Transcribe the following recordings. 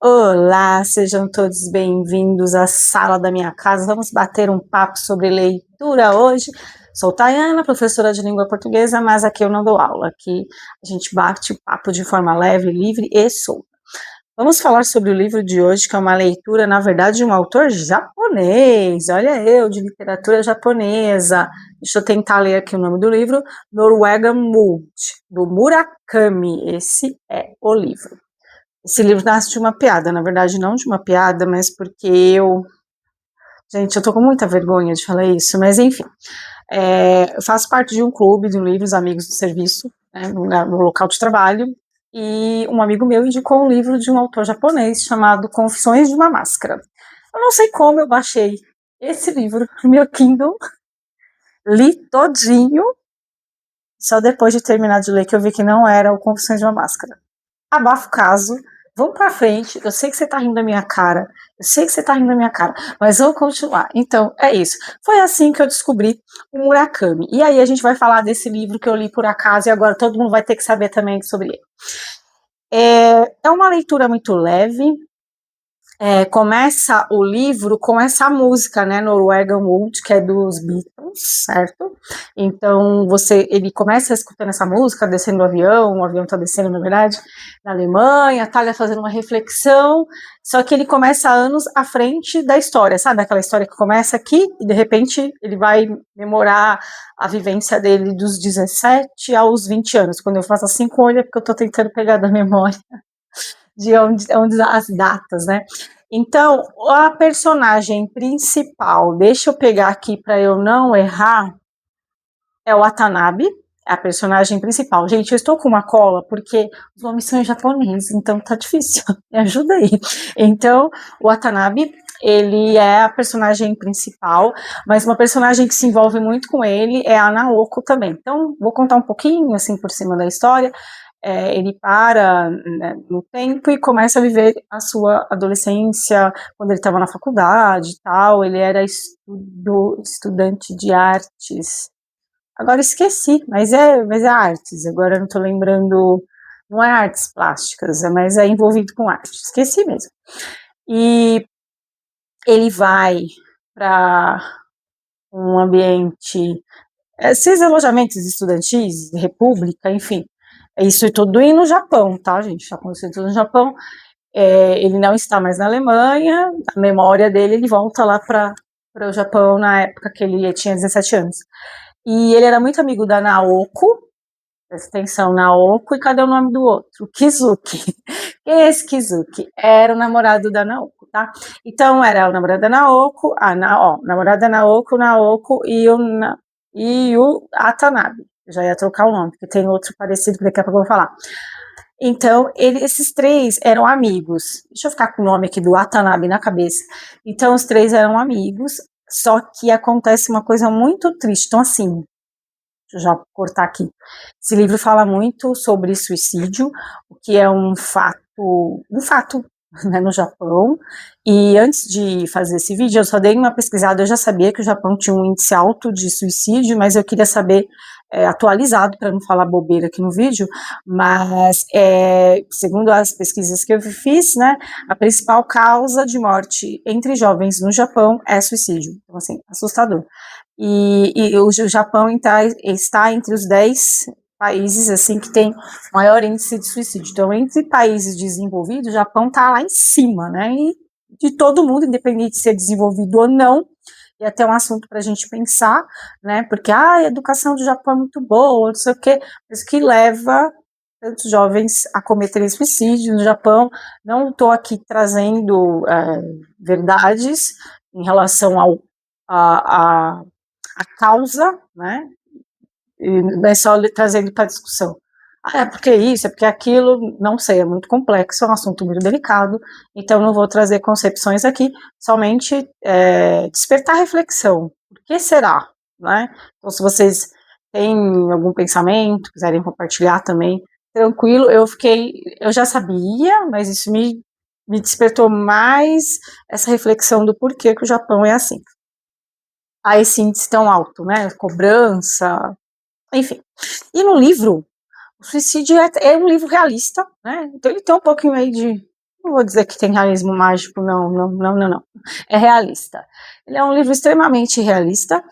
Olá, sejam todos bem-vindos à sala da minha casa. Vamos bater um papo sobre leitura hoje. Sou Tayana, professora de língua portuguesa, mas aqui eu não dou aula. Aqui a gente bate papo de forma leve, livre e solta. Vamos falar sobre o livro de hoje, que é uma leitura, na verdade, de um autor japonês. Olha eu, de literatura japonesa. Deixa eu tentar ler aqui o nome do livro. Norwegian Wood, do Murakami. Esse é o livro. Esse livro nasce de uma piada, na verdade não de uma piada, mas porque Gente, eu tô com muita vergonha de falar isso, mas enfim. Eu faço parte de um clube de livros Amigos do Serviço, né, no local de trabalho, e um amigo meu indicou um livro de um autor japonês chamado Confissões de uma Máscara. Eu não sei como eu baixei esse livro no meu Kindle, li todinho, só depois de terminar de ler que eu vi que não era o Confissões de uma Máscara. Abafa o caso, vamos pra frente, eu sei que você tá rindo da minha cara, mas vamos continuar. Então, é isso. Foi assim que eu descobri o Murakami. E aí a gente vai falar desse livro que eu li por acaso e agora todo mundo vai ter que saber também sobre ele. É uma leitura muito leve. Começa o livro com essa música, né, Norwegian Wood, que é dos Beatles, certo? Então, ele começa escutando essa música, descendo do avião, o avião tá descendo, na verdade, na Alemanha, tá fazendo uma reflexão, só que ele começa anos à frente da história, sabe? Aquela história que começa aqui e, de repente, ele vai memorar a vivência dele dos 17 aos 20 anos. Quando eu faço assim com o olho, é porque eu tô tentando pegar da memória de onde as datas, né? Então, a personagem principal, deixa eu pegar aqui para eu não errar, é o Watanabe, é a personagem principal. Gente, eu estou com uma cola porque os nomes são em japonês, então tá difícil. Me ajuda aí. Então, o Watanabe, ele é a personagem principal, mas uma personagem que se envolve muito com ele é a Naoko também. Então, vou contar um pouquinho, assim, por cima da história. Ele para, né, no tempo e começa a viver a sua adolescência quando ele estava na faculdade e tal. Ele era estudante de artes. Agora esqueci, mas é artes. Agora eu não estou lembrando. Não é artes plásticas, mas é envolvido com arte. Esqueci mesmo. E ele vai para um ambiente, esses alojamentos estudantis, república, enfim. Isso tudo e no Japão, tá, gente? Está acontecendo tudo no Japão. Ele não está mais na Alemanha, a memória dele, ele volta lá para o Japão na época que ele tinha 17 anos. E ele era muito amigo da Naoko, presta atenção, Naoko, e cadê o nome do outro? Kizuki. Quem é esse Kizuki? Era o namorado da Naoko, tá? Então, era o namorado da Naoko, namorado da Naoko e o Atanabe. Eu já ia trocar o nome, porque tem outro parecido que daqui a pouco eu vou falar. Então, esses três eram amigos. Deixa eu ficar com o nome aqui do Watanabe na cabeça. Então, os três eram amigos, só que acontece uma coisa muito triste. Então, assim, deixa eu já cortar aqui. Esse livro fala muito sobre suicídio, o que é um fato, né, no Japão. E antes de fazer esse vídeo, eu só dei uma pesquisada. Eu já sabia que o Japão tinha um índice alto de suicídio, mas eu queria saber atualizado, para não falar bobeira aqui no vídeo, mas segundo as pesquisas que eu fiz, né, a principal causa de morte entre jovens no Japão é suicídio. Então, assim, assustador. E o Japão está entre os 10 países assim que tem maior índice de suicídio. Então, entre países desenvolvidos, o Japão está lá em cima, né? E de todo mundo, independente de ser desenvolvido ou não, e até um assunto para a gente pensar, né? Porque a educação do Japão é muito boa, não sei o quê, mas que leva tantos jovens a cometerem suicídio no Japão. Não estou aqui trazendo verdades em relação a causa, né? E não é só trazendo para discussão. É porque isso, é porque aquilo, não sei, é muito complexo, é um assunto muito delicado, então não vou trazer concepções aqui, somente despertar reflexão. Por que será? Né? Então, se vocês têm algum pensamento, quiserem compartilhar também, tranquilo, eu já sabia, mas isso me despertou mais essa reflexão do porquê que o Japão é assim. A esse índice tão alto, né? Cobrança, enfim. E no livro, o suicídio é um livro realista, né? Então ele tem um pouquinho aí não vou dizer que tem realismo mágico, não, não, não, não, não. É realista. Ele é um livro extremamente realista,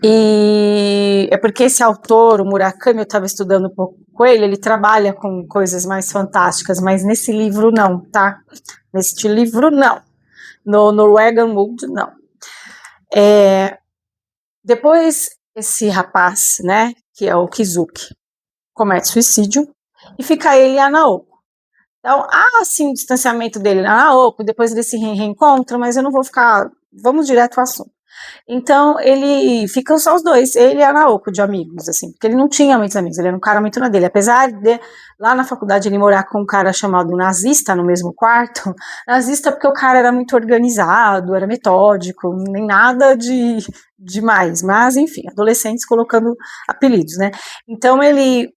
e é porque esse autor, o Murakami, eu estava estudando um pouco com ele trabalha com coisas mais fantásticas, mas nesse livro não, tá? Neste livro não. No Norwegian Wood, não. Depois, esse rapaz, né, que é o Kizuki, comete suicídio, e fica ele e a Naoko. Então, há assim o distanciamento dele na Naoko, depois eles se reencontram, mas eu não vou ficar. Vamos direto ao assunto. Então, ele ficam só os dois, ele e a Naoko, de amigos, assim, porque ele não tinha muitos amigos, ele era um cara muito na dele. Apesar de, lá na faculdade, ele morar com um cara chamado nazista no mesmo quarto, nazista porque o cara era muito organizado, era metódico, nem nada de demais, mas enfim, adolescentes colocando apelidos, né? Então, ele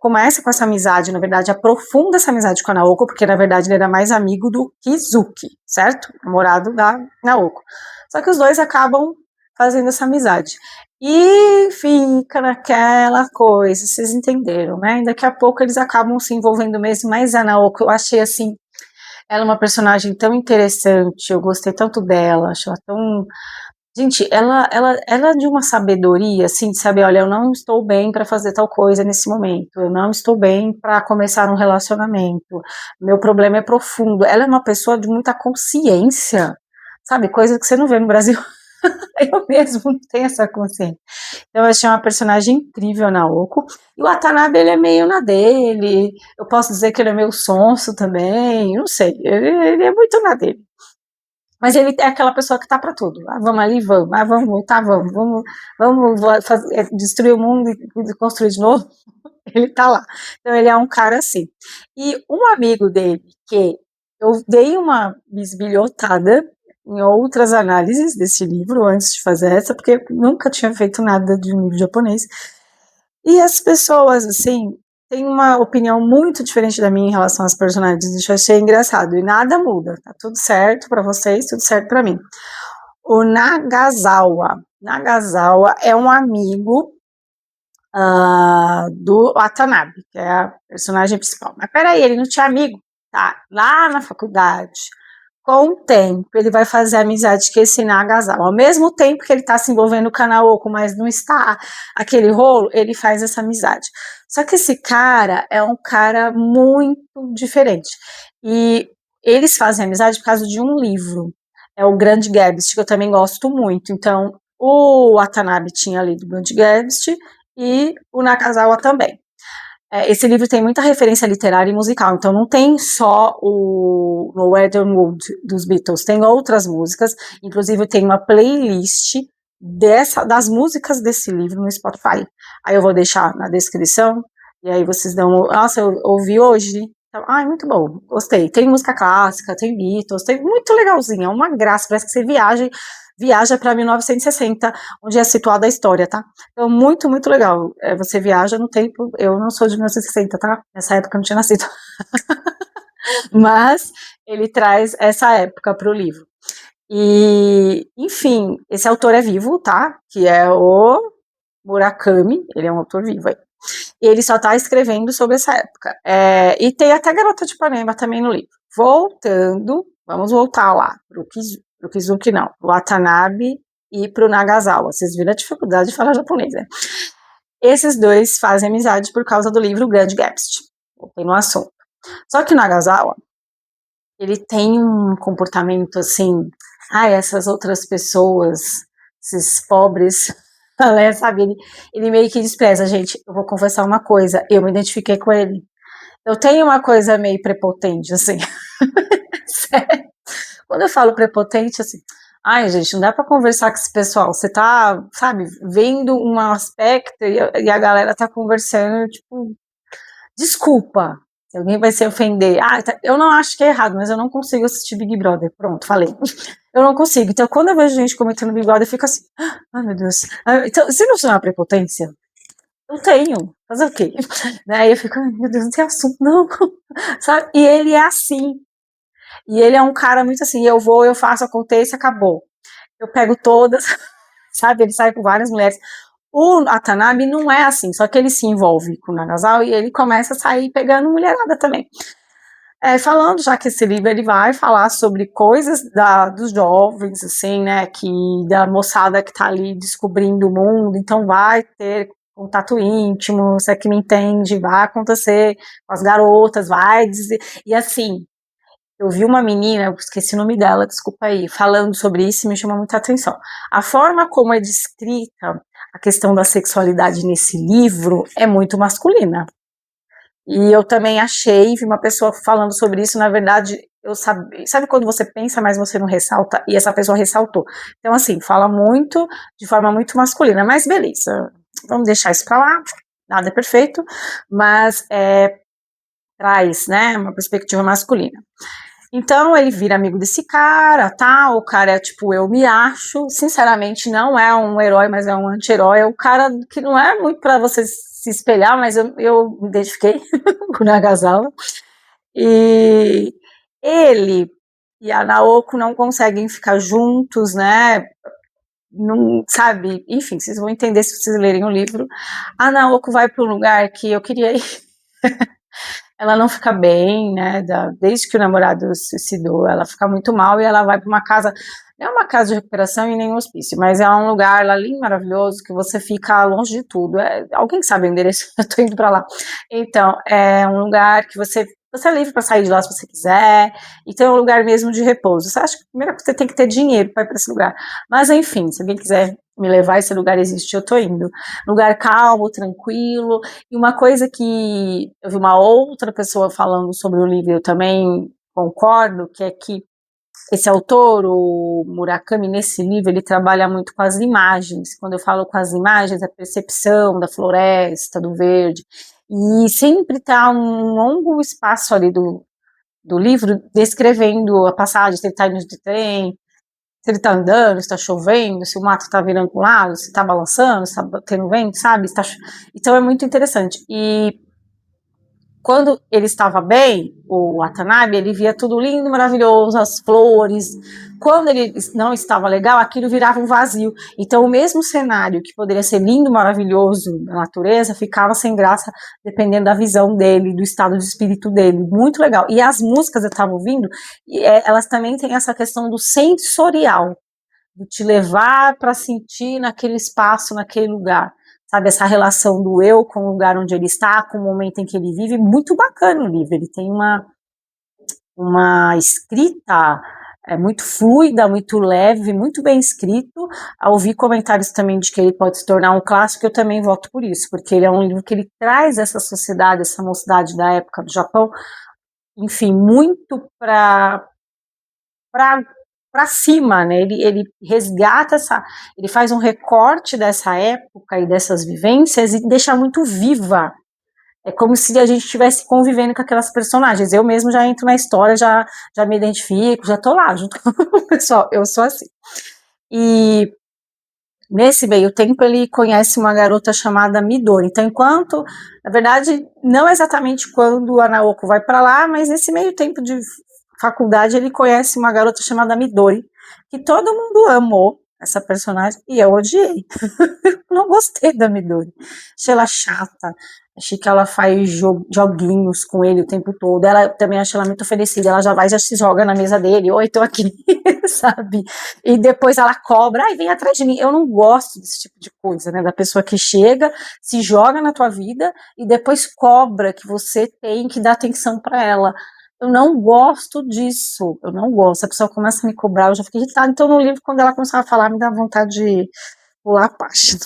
começa com essa amizade, na verdade, aprofunda essa amizade com a Naoko, porque na verdade ele era mais amigo do Kizuki, certo? Namorado da Naoko. Só que os dois acabam fazendo essa amizade. E fica naquela coisa, vocês entenderam, né? E daqui a pouco eles acabam se envolvendo mesmo, mas a Naoko, eu achei assim, ela é uma personagem tão interessante, eu gostei tanto dela, acho ela tão. Gente, ela é de uma sabedoria, assim, de saber, olha, eu não estou bem para fazer tal coisa nesse momento, eu não estou bem para começar um relacionamento, meu problema é profundo. Ela é uma pessoa de muita consciência, sabe, coisa que você não vê no Brasil. Eu mesmo não tenho essa consciência. Então, eu achei uma personagem incrível, Naoko. E o Watanabe, ele é meio na dele, eu posso dizer que ele é meio sonso também, não sei, ele é muito na dele. Mas ele é aquela pessoa que tá para tudo. Ah, vamos ali, vamos. Ah, vamos voltar, vamos fazer, destruir o mundo e construir de novo. Ele tá lá. Então ele é um cara assim. E um amigo dele, que eu dei uma bisbilhotada em outras análises desse livro antes de fazer essa, porque eu nunca tinha feito nada de um livro japonês. E as pessoas, assim, têm uma opinião muito diferente da minha em relação às personagens. Isso eu achei engraçado. E nada muda. Tá tudo certo para vocês, tudo certo para mim. O Nagasawa. Nagasawa é um amigo do Watanabe, que é a personagem principal. Mas peraí, ele não tinha amigo? Tá, lá na faculdade, com o tempo, ele vai fazer amizade com esse Nagasawa. Ao mesmo tempo que ele está se envolvendo com a Naoko, mas não está aquele rolo, ele faz essa amizade. Só que esse cara é um cara muito diferente. E eles fazem amizade por causa de um livro. É o Grande Gatsby, que eu também gosto muito. Então, o Watanabe tinha lido o Grande Gatsby e o Nakazawa também. Esse livro tem muita referência literária e musical, então não tem só o Norwegian Wood dos Beatles, tem outras músicas, inclusive tem uma playlist das músicas desse livro no Spotify. Aí eu vou deixar na descrição, e aí vocês dão. Nossa, eu ouvi hoje. Ai, muito bom, gostei. Tem música clássica, tem Beatles, tem muito legalzinho, é uma graça, parece que você viaja para 1960, onde é situada a história, tá? Então, muito, muito legal. Você viaja no tempo, eu não sou de 1960, tá? Nessa época eu não tinha nascido. Mas ele traz essa época para o livro. E, enfim, esse autor é vivo, tá? Que é o Murakami, ele é um autor vivo aí. E ele só tá escrevendo sobre essa época. E tem até Garota de Ipanema também no livro. Voltando, vamos voltar lá pro Kizuki não, pro Watanabe e pro Nagasawa. Vocês viram a dificuldade de falar japonês, né? Esses dois fazem amizade por causa do livro Grande Gatsby. Voltei no assunto. Só que o Nagasawa, ele tem um comportamento assim, essas outras pessoas, esses pobres, né, sabe, ele meio que despreza, gente, eu vou confessar uma coisa, eu me identifiquei com ele. Eu tenho uma coisa meio prepotente, assim. Sério. Quando eu falo prepotente, assim, gente, não dá pra conversar com esse pessoal. Você tá, sabe, vendo um aspecto e a galera tá conversando, tipo, desculpa. Se alguém vai se ofender. Eu não acho que é errado, mas eu não consigo assistir Big Brother. Pronto, falei. Eu não consigo. Então, quando eu vejo gente comentando Big Brother, eu fico assim, ai meu Deus. Então, você não chama prepotência? Eu tenho. Fazer o quê? Aí eu fico, ai meu Deus, não tem assunto, não. Sabe? E ele é assim. E ele é um cara muito assim, eu vou, eu faço, acontece, acabou. Eu pego todas, sabe? Ele sai com várias mulheres. O Watanabe não é assim, só que ele se envolve com o Nagasawa e ele começa a sair pegando mulherada também. Falando já que esse livro ele vai falar sobre coisas dos jovens, assim, né, da moçada que tá ali descobrindo o mundo, então vai ter contato íntimo, você que me entende, vai acontecer com as garotas, vai dizer, e assim, eu vi uma menina, eu esqueci o nome dela, desculpa aí, falando sobre isso e me chamou muita atenção. A forma como é descrita a questão da sexualidade nesse livro é muito masculina. E eu também achei, vi uma pessoa falando sobre isso, na verdade, eu sabe quando você pensa, mas você não ressalta, e essa pessoa ressaltou. Então, assim, fala muito, de forma muito masculina, mas beleza, vamos deixar isso pra lá, nada é perfeito, mas traz, né, uma perspectiva masculina. Então, ele vira amigo desse cara, tá, o cara é tipo, eu me acho, sinceramente, não é um herói, mas é um anti-herói, é o cara que não é muito pra você se espelhar, mas eu me identifiquei com o Nagasawa. E ele e a Naoko não conseguem ficar juntos, né? Não, sabe? Enfim, vocês vão entender se vocês lerem o livro. A Naoko vai para um lugar que eu queria ir. Ela não fica bem, né? Desde que o namorado se suicidou, ela fica muito mal e ela vai para uma casa. Não é uma casa de recuperação e nem um hospício, mas é um lugar lá lindo, maravilhoso, que você fica longe de tudo. Alguém sabe o endereço? Eu tô indo para lá. Então, é um lugar que você é livre para sair de lá se você quiser, então é um lugar mesmo de repouso. Você acha que primeiro você tem que ter dinheiro para ir para esse lugar. Mas enfim, se alguém quiser me levar, esse lugar existe, eu tô indo. Lugar calmo, tranquilo. E uma coisa que eu vi uma outra pessoa falando sobre o livro, eu também concordo, que é que esse autor, o Murakami, nesse livro, ele trabalha muito com as imagens. Quando eu falo com as imagens, a percepção da floresta, do verde. E sempre está um longo espaço ali do livro descrevendo a passagem, se ele está indo de trem, se ele está andando, se está chovendo, se o mato está virando para um lado, se está balançando, se está tendo vento, sabe? Então é muito interessante. E quando ele estava bem, o Watanabe, ele via tudo lindo, maravilhoso, as flores. Quando ele não estava legal, aquilo virava um vazio. Então, o mesmo cenário que poderia ser lindo, maravilhoso na natureza, ficava sem graça, dependendo da visão dele, do estado de espírito dele. Muito legal. E as músicas eu estava ouvindo, elas também têm essa questão do sensorial, de te levar para sentir naquele espaço, naquele lugar. Sabe, essa relação do eu com o lugar onde ele está, com o momento em que ele vive, muito bacana o livro. Ele tem uma escrita muito fluida, muito leve, muito bem escrito. Ao ouvir comentários também de que ele pode se tornar um clássico, eu também voto por isso, porque ele é um livro que ele traz essa sociedade, essa mocidade da época do Japão, enfim, muito para cima, né? Ele resgata ele faz um recorte dessa época e dessas vivências e deixa muito viva. É como se a gente estivesse convivendo com aquelas personagens. Eu mesmo já entro na história, já me identifico, já tô lá junto com o pessoal. Eu sou assim. E nesse meio tempo ele conhece uma garota chamada Midori. Então, na verdade, não exatamente quando a Naoko vai para lá, mas nesse meio tempo de faculdade ele conhece uma garota chamada Midori, que todo mundo amou essa personagem e eu odiei. Não gostei da Midori. Achei ela chata. Achei que ela faz joguinhos com ele o tempo todo. Ela também acha ela muito oferecida. Ela já vai, já se joga na mesa dele. Oi, tô aqui, sabe? E depois ela cobra. Ai, vem atrás de mim. Eu não gosto desse tipo de coisa, né? Da pessoa que chega, se joga na tua vida e depois cobra que você tem que dar atenção para ela. Eu não gosto disso. Eu não gosto. A pessoa começa a me cobrar, eu já fiquei irritada. Então, no livro, quando ela começava a falar, me dá vontade de pular a página.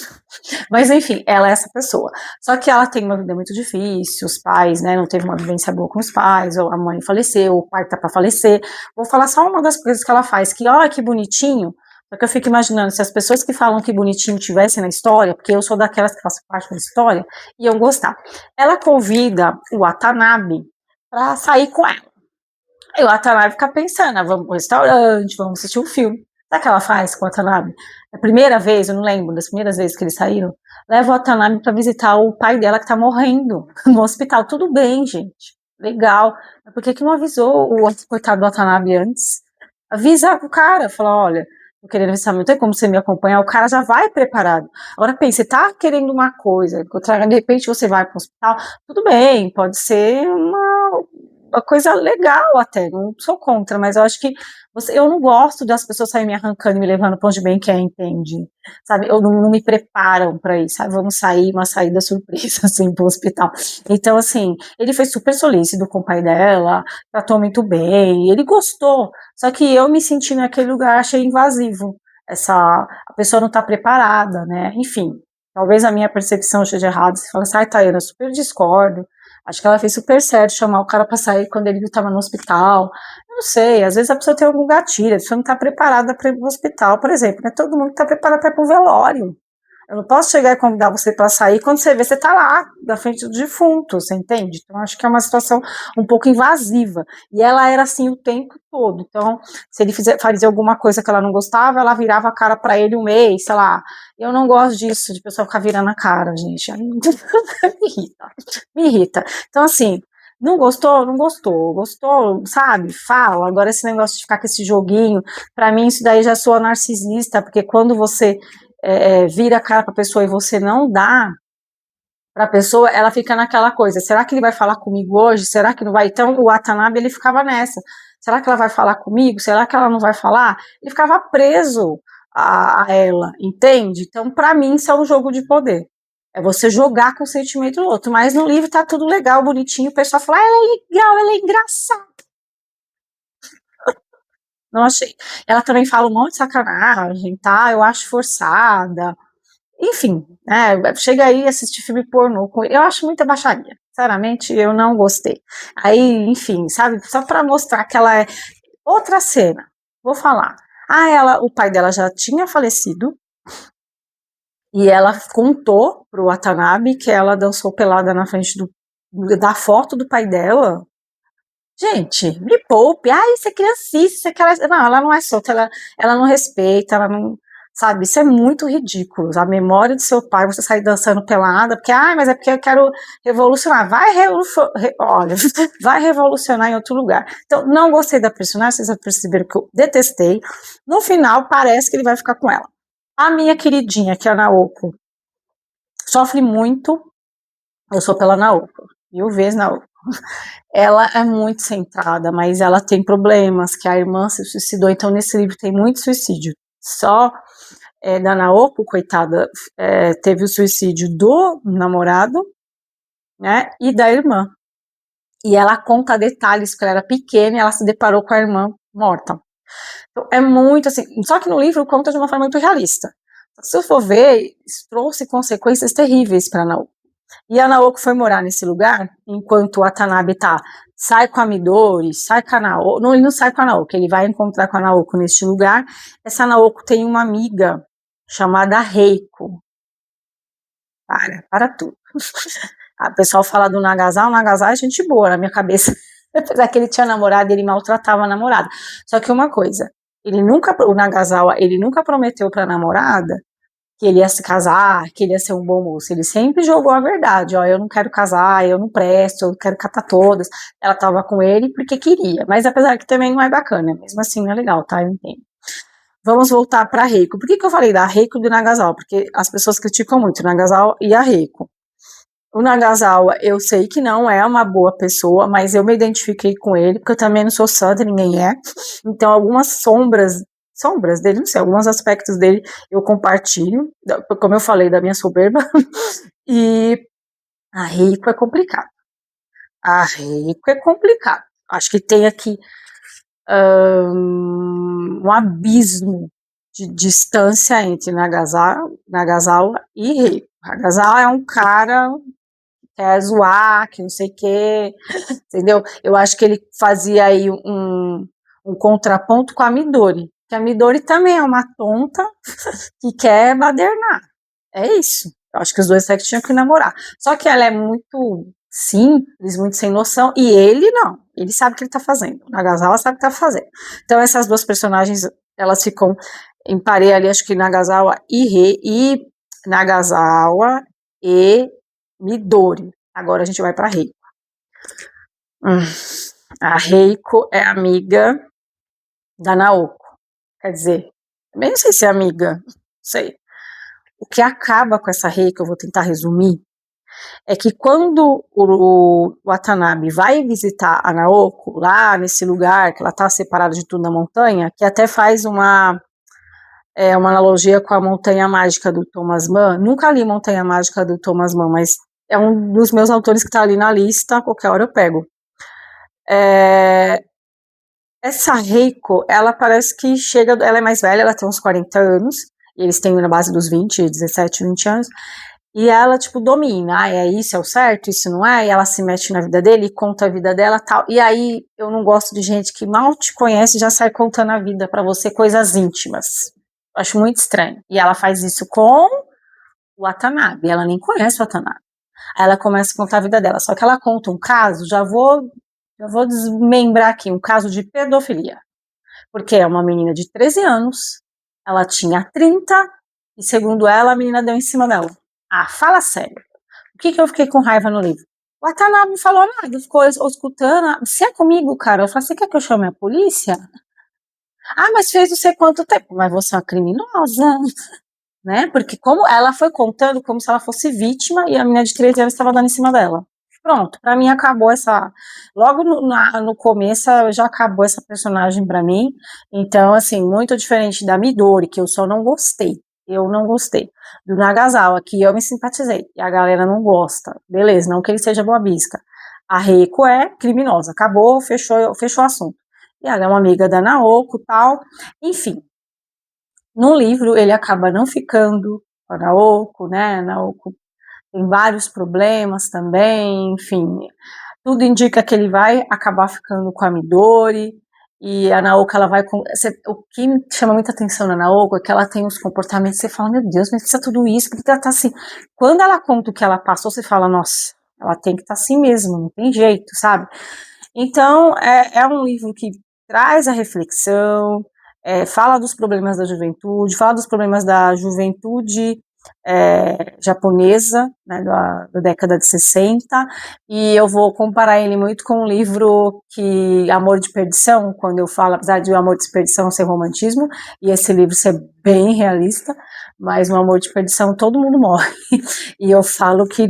Mas enfim, ela é essa pessoa. Só que ela tem uma vida muito difícil, os pais, né, não teve uma vivência boa com os pais, ou a mãe faleceu, o pai tá para falecer. Vou falar só uma das coisas que ela faz, que olha que bonitinho. Só que eu fico imaginando, se as pessoas que falam que bonitinho tivessem na história, porque eu sou daquelas que faço parte da história, iam gostar. Ela convida o Watanabe para sair com ela. Aí o Watanabe fica pensando, vamos pro restaurante, vamos assistir um filme. Sabe o que ela faz com o Watanabe? A primeira vez, eu não lembro, das primeiras vezes que eles saíram, leva o Watanabe para visitar o pai dela que tá morrendo no hospital. Tudo bem, gente, legal. Mas por que não avisou o coitado do Watanabe antes? Avisa o cara, fala, olha, tô querendo visitar, não tem como você me acompanhar, o cara já vai preparado. Agora pense, você tá querendo uma coisa, de repente você vai para o hospital, tudo bem, pode ser uma coisa legal até, não sou contra, mas eu acho que eu não gosto das pessoas saírem me arrancando e me levando para onde bem quer, entende? Sabe, eu não me preparam para isso, sabe? Vamos sair, uma saída surpresa, assim, pro hospital. Então, assim, ele foi super solícito com o pai dela, tratou muito bem, ele gostou, só que eu me senti naquele lugar, achei invasivo. A pessoa não está preparada, né? Enfim, talvez a minha percepção esteja errada. Você fala assim, ai, Tayana, super discordo. Acho que ela fez super certo chamar o cara para sair quando ele estava no hospital. Eu não sei, às vezes a pessoa tem algum gatilho, a pessoa não está preparada para ir pro hospital, por exemplo. Não é todo mundo que está preparado para ir para um velório. Eu não posso chegar e convidar você para sair quando você vê, você tá lá, na frente do defunto, você entende? Então, acho que é uma situação um pouco invasiva. E ela era assim o tempo todo. Então, se ele fazia alguma coisa que ela não gostava, ela virava a cara para ele um mês, sei lá. Eu não gosto disso, de pessoa ficar virando a cara, gente. Aí, me irrita. Me irrita. Então, assim, não gostou? Não gostou. Gostou, sabe? Fala. Agora, esse negócio de ficar com esse joguinho, para mim, isso daí já soa narcisista, porque quando você vira a cara para a pessoa e você não dá para a pessoa, ela fica naquela coisa, será que ele vai falar comigo hoje? Será que não vai? Então o Watanabe, ele ficava nessa, será que ela vai falar comigo? Será que ela não vai falar? Ele ficava preso a ela, entende? Então para mim isso é um jogo de poder, é você jogar com o sentimento do outro, mas no livro tá tudo legal, bonitinho, o pessoal fala, ela é legal, ela é engraçada. Não achei. Ela também fala um monte de sacanagem, tá? Eu acho forçada. Enfim, né, chega aí assistir filme pornô com ele. Eu acho muita baixaria. Sinceramente, eu não gostei. Aí, enfim, sabe, só para mostrar que ela é outra cena. Vou falar. O pai dela já tinha falecido e ela contou pro Watanabe que ela dançou pelada na frente da foto do pai dela. Gente, me poupe. Isso é criancice, isso é aquela. Não, ela não é solta, ela não respeita, ela não. Sabe, isso é muito ridículo. A memória do seu pai, você sair dançando pelada, porque, mas é porque eu quero revolucionar. Olha, vai revolucionar em outro lugar. Então, não gostei da personagem, vocês já perceberam que eu detestei. No final, parece que ele vai ficar com ela. A minha queridinha, que é a Naoko, sofre muito. Eu sou pela Naoko. 1000 vezes Naoko. Ela é muito centrada, mas ela tem problemas, que a irmã se suicidou, então nesse livro tem muito suicídio. Só da Naoko, coitada, teve o suicídio do namorado, né, e da irmã. E ela conta detalhes, porque ela era pequena e ela se deparou com a irmã morta. Então, é muito assim, só que no livro conta de uma forma muito realista. Se eu for ver, isso trouxe consequências terríveis para a Naoko. E a Naoko foi morar nesse lugar, enquanto o Watanabe sai com a Midori, sai com a Naoko, não, ele não sai com a Naoko, ele vai encontrar com a Naoko neste lugar. Essa Naoko tem uma amiga chamada Reiko. Para tudo. O pessoal fala do Nagasal, o Nagasal é gente boa na minha cabeça. Apesar que ele tinha namorado, ele maltratava a namorada. Só que uma coisa, o Nagasawa, ele nunca prometeu pra namorada que ele ia se casar, que ele ia ser um bom moço. Ele sempre jogou a verdade, eu não quero casar, eu não presto, eu quero catar todas. Ela tava com ele porque queria, mas apesar que também não é bacana, mesmo assim não é legal, tá? Eu entendo. Vamos voltar para Reiko. Por que eu falei da Reiko e do Nagasawa? Porque as pessoas criticam muito o Nagasawa e a Reiko. O Nagasawa, eu sei que não é uma boa pessoa, mas eu me identifiquei com ele, porque eu também não sou santa, ninguém é. Então, algumas sombras dele, não sei, alguns aspectos dele eu compartilho, como eu falei, da minha soberba. E a Reiko é complicado. A Reiko é complicado. Acho que tem aqui um abismo de distância entre Nagasawa e Reiko. Nagasawa é um cara quer zoar, que não sei o quê, entendeu? Eu acho que ele fazia aí um contraponto com a Midori, que a Midori também é uma tonta que quer badernar. É isso. Eu acho que os dois sexos tinham que namorar. Só que ela é muito simples, muito sem noção, e ele não. Ele sabe o que ele tá fazendo. Nagasawa sabe o que tá fazendo. Então essas duas personagens, elas ficam em parelha ali, acho que Nagasawa e Nagasawa e Midori. Agora a gente vai para Reiko. A Reiko é amiga da Naoko. Quer dizer, eu não sei se é amiga, não sei. O que acaba com essa Reiko, eu vou tentar resumir, é que quando o Watanabe vai visitar a Naoko, lá nesse lugar, que ela está separada de tudo na montanha, que até faz uma analogia com a Montanha Mágica do Thomas Mann. Nunca li Montanha Mágica do Thomas Mann, mas é um dos meus autores que está ali na lista, qualquer hora eu pego. Essa Reiko, ela parece que chega, ela é mais velha, ela tem uns 40 anos, e eles têm na base dos 20, 17, 20 anos, e ela, tipo, domina, é isso, é o certo, isso não é, e ela se mete na vida dele, conta a vida dela, tal, e aí eu não gosto de gente que mal te conhece e já sai contando a vida pra você, coisas íntimas, acho muito estranho, e ela faz isso com o Watanabe, ela nem conhece o Watanabe, aí ela começa a contar a vida dela, só que ela conta um caso, já vou desmembrar aqui, um caso de pedofilia, porque é uma menina de 13 anos, ela tinha 30, e segundo ela, a menina deu em cima dela. Ah, fala sério. O que eu fiquei com raiva no livro? O Watanabe não falou nada, ficou escutando. Se é comigo, cara, eu falei, você quer que eu chame a polícia? Ah, mas fez não sei quanto tempo. Mas você é uma criminosa, né? Porque como ela foi contando como se ela fosse vítima e a menina de 13 anos estava dando em cima dela. Pronto, pra mim acabou essa. Logo no começo já acabou essa personagem pra mim. Então, assim, muito diferente da Midori, que eu só não gostei. Eu não gostei. Do Nagasawa, que eu me simpatizei. E a galera não gosta. Beleza, não que ele seja boa bisca. A Reiko é criminosa. Acabou, fechou o assunto. E ela é uma amiga da Naoko e tal. Enfim, no livro ele acaba não ficando com a Naoko, né? A Naoko tem vários problemas também, enfim. Tudo indica que ele vai acabar ficando com a Midori, e a Naoko, ela vai com... O que me chama muita atenção na Naoko é que ela tem uns comportamentos, você fala, meu Deus, mas precisa tudo isso, porque ela tá assim... Quando ela conta o que ela passou, você fala, nossa, ela tem que estar assim mesmo, não tem jeito, sabe? Então, é um livro que traz a reflexão, fala dos problemas da juventude, fala dos problemas da juventude japonesa, né, da década de 60, e eu vou comparar ele muito com um livro que Amor de Perdição, quando eu falo, apesar de o Amor de Perdição ser romantismo, e esse livro ser bem realista, mas no Amor de Perdição todo mundo morre, e eu falo que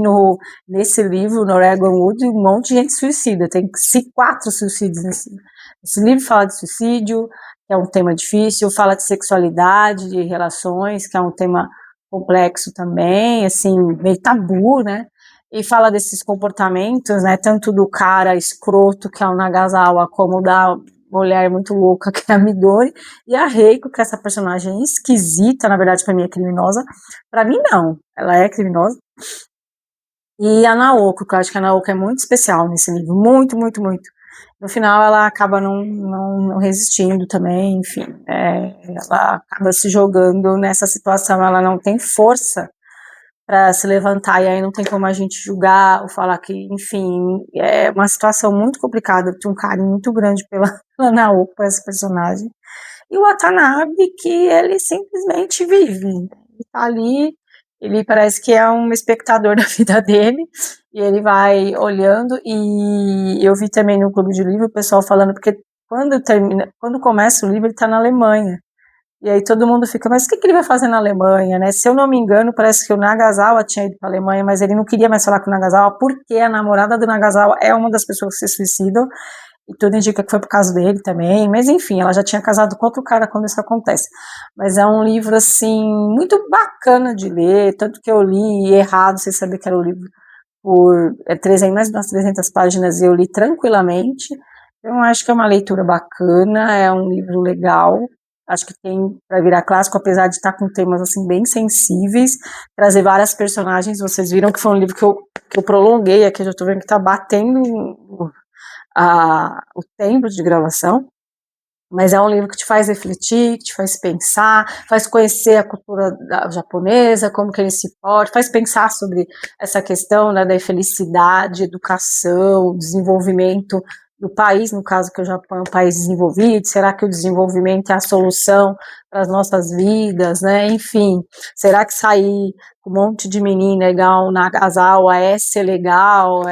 nesse livro, no Oregon Wood, um monte de gente suicida, tem 4 suicídios nesse livro, fala de suicídio, que é um tema difícil, fala de sexualidade, de relações, que é um tema complexo também, assim, meio tabu, né, e fala desses comportamentos, né, tanto do cara escroto, que é o Nagasawa, como da mulher muito louca, que é a Midori, e a Reiko, que é essa personagem esquisita, na verdade, pra mim é criminosa, pra mim não, ela é criminosa, e a Naoko, que eu acho que a Naoko é muito especial nesse livro, muito, muito, muito. No final ela acaba não resistindo também, enfim, ela acaba se jogando nessa situação, ela não tem força para se levantar, e aí não tem como a gente julgar ou falar que, enfim, é uma situação muito complicada, eu tenho um carinho muito grande pela Naoko, por essa personagem, e o Watanabe, que ele simplesmente vive, ele tá ali, ele parece que é um espectador da vida dele, e ele vai olhando, e eu vi também no Clube de Livro o pessoal falando, porque quando começa o livro ele tá na Alemanha, e aí todo mundo fica, mas o que ele vai fazer na Alemanha, né? Se eu não me engano, parece que o Nagasawa tinha ido para a Alemanha, mas ele não queria mais falar com o Nagasawa, porque a namorada do Nagasawa é uma das pessoas que se suicidam, e tudo indica que foi por causa dele também, mas enfim, ela já tinha casado com outro cara quando isso acontece. Mas é um livro, assim, muito bacana de ler, tanto que eu li errado, sem saber que era o livro, por mais de umas 300 páginas, e eu li tranquilamente. Eu acho que é uma leitura bacana, é um livro legal, acho que tem para virar clássico, apesar de estar com temas assim bem sensíveis, trazer várias personagens. Vocês viram que foi um livro que eu prolonguei, aqui eu já estou vendo que está batendo o tempo de gravação, mas é um livro que te faz refletir, que te faz pensar, faz conhecer a cultura japonesa, como que eles se portam, faz pensar sobre essa questão, né, da infelicidade, educação, desenvolvimento do país, no caso que o Japão é um país desenvolvido, será que o desenvolvimento é a solução para as nossas vidas, né, enfim, será que sair com um monte de menina igual na Nagasawa ser legal,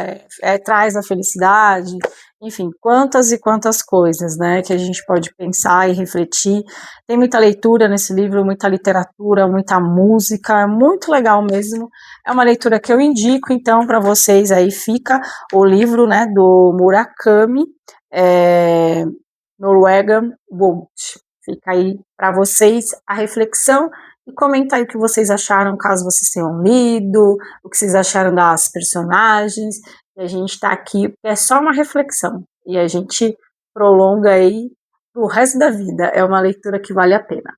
traz a felicidade? enfim, quantas e quantas coisas, né, que a gente pode pensar e refletir. Tem muita leitura nesse livro, muita literatura, muita música, é muito legal mesmo. É uma leitura que eu indico, então, para vocês aí fica o livro, né, do Murakami, é, Norwegian Wood. Fica aí para vocês a reflexão e comenta aí o que vocês acharam, caso vocês tenham lido, o que vocês acharam das personagens. E a gente está aqui, é só uma reflexão. E a gente prolonga aí o resto da vida. É uma leitura que vale a pena.